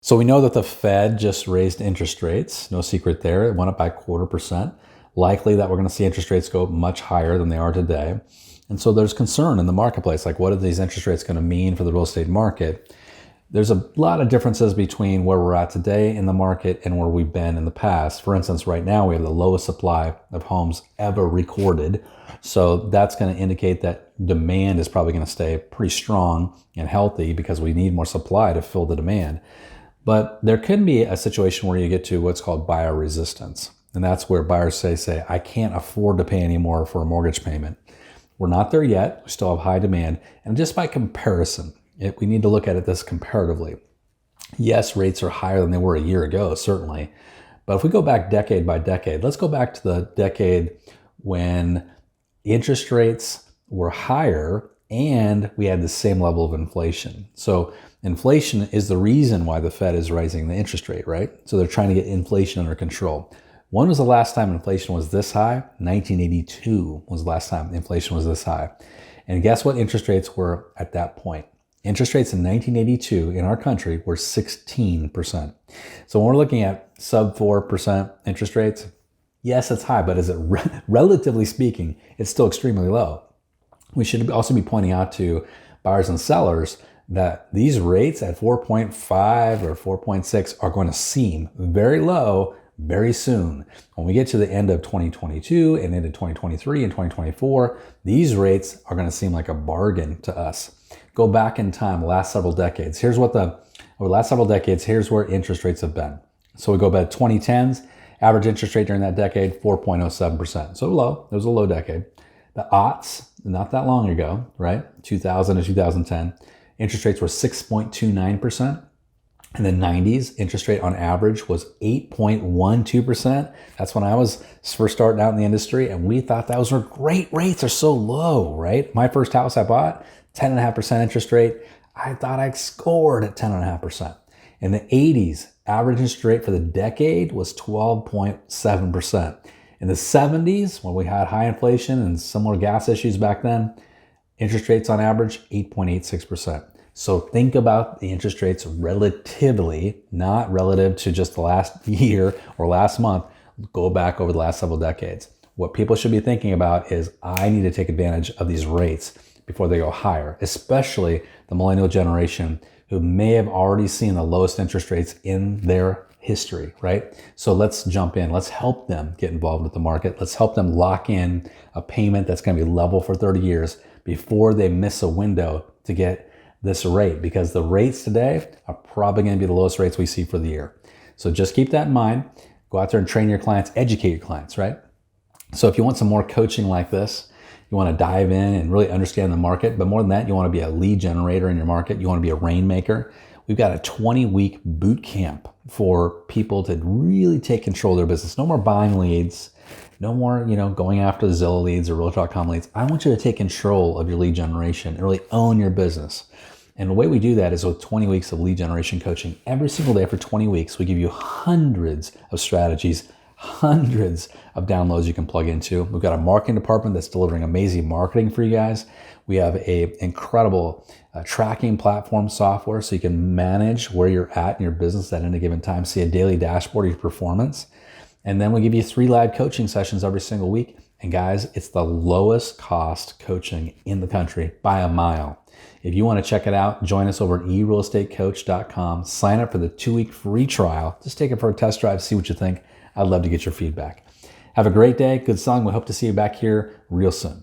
So we know that the Fed just raised interest rates. No secret there. It went up by 0.25%. Likely that we're going to see interest rates go much higher than they are today. And so there's concern in the marketplace, like what are these interest rates going to mean for the real estate market? There's a lot of differences between where we're at today in the market and where we've been in the past. For instance, right now we have the lowest supply of homes ever recorded. So that's going to indicate that demand is probably going to stay pretty strong and healthy because we need more supply to fill the demand. But there can be a situation where you get to what's called bioresistance. And that's where buyers say, I can't afford to pay any more for a mortgage payment. We're not there yet. We still have high demand. And just by comparison, we need to look at this comparatively. Yes, rates are higher than they were a year ago, certainly. But if we go back decade by decade, let's go back to the decade when interest rates were higher and we had the same level of inflation. So inflation is the reason why the Fed is raising the interest rate, right? So they're trying to get inflation under control. When was the last time inflation was this high? 1982 was the last time inflation was this high. And guess what interest rates were at that point? Interest rates in 1982 in our country were 16%. So when we're looking at sub 4% interest rates, yes, it's high, but is it relatively speaking, it's still extremely low. We should also be pointing out to buyers and sellers that these rates at 4.5 or 4.6 are going to seem very low very soon. When we get to the end of 2022 and into 2023 and 2024, these rates are going to seem like a bargain to us. Go back in time, the last several decades. Over the last several decades, here's where interest rates have been. So we go back to 2010s, average interest rate during that decade, 4.07%. So low, it was a low decade. The aughts, not that long ago, right? 2000 to 2010, interest rates were 6.29%. In the 90s, interest rate on average was 8.12%. That's when I was first starting out in the industry, and we thought those were great rates. Are so low, right? My first house I bought, 10.5% interest rate. I thought I scored at 10.5%. In the 80s, average interest rate for the decade was 12.7%. In the 70s, when we had high inflation and similar gas issues back then, interest rates on average, 8.86%. So think about the interest rates relatively, not relative to just the last year or last month. Go back over the last several decades. What people should be thinking about is I need to take advantage of these rates before they go higher, especially the millennial generation who may have already seen the lowest interest rates in their history, right? So let's jump in. Let's help them get involved with the market. Let's help them lock in a payment that's going to be level for 30 years before they miss a window to get this rate, because the rates today are probably going to be the lowest rates we see for the year. So just keep that in mind. Go out there and train your clients, educate your clients, right? So if you want some more coaching like this, you want to dive in and really understand the market, but more than that, you want to be a lead generator in your market. You want to be a rainmaker. We've got a 20-week boot camp for people to really take control of their business. No more buying leads. No more, going after the Zillow leads or Realtor.com leads. I want you to take control of your lead generation and really own your business. And the way we do that is with 20 weeks of lead generation coaching. Every single day for 20 weeks, we give you hundreds of strategies, hundreds of downloads you can plug into. We've got a marketing department that's delivering amazing marketing for you guys. We have a incredible tracking platform software so you can manage where you're at in your business at any given time, see a daily dashboard of your performance. And then we give you 3 live coaching sessions every single week. And guys, it's the lowest cost coaching in the country by a mile. If you want to check it out, join us over at eRealEstateCoach.com. Sign up for the 2-week free trial. Just take it for a test drive, see what you think. I'd love to get your feedback. Have a great day. Good selling. We hope to see you back here real soon.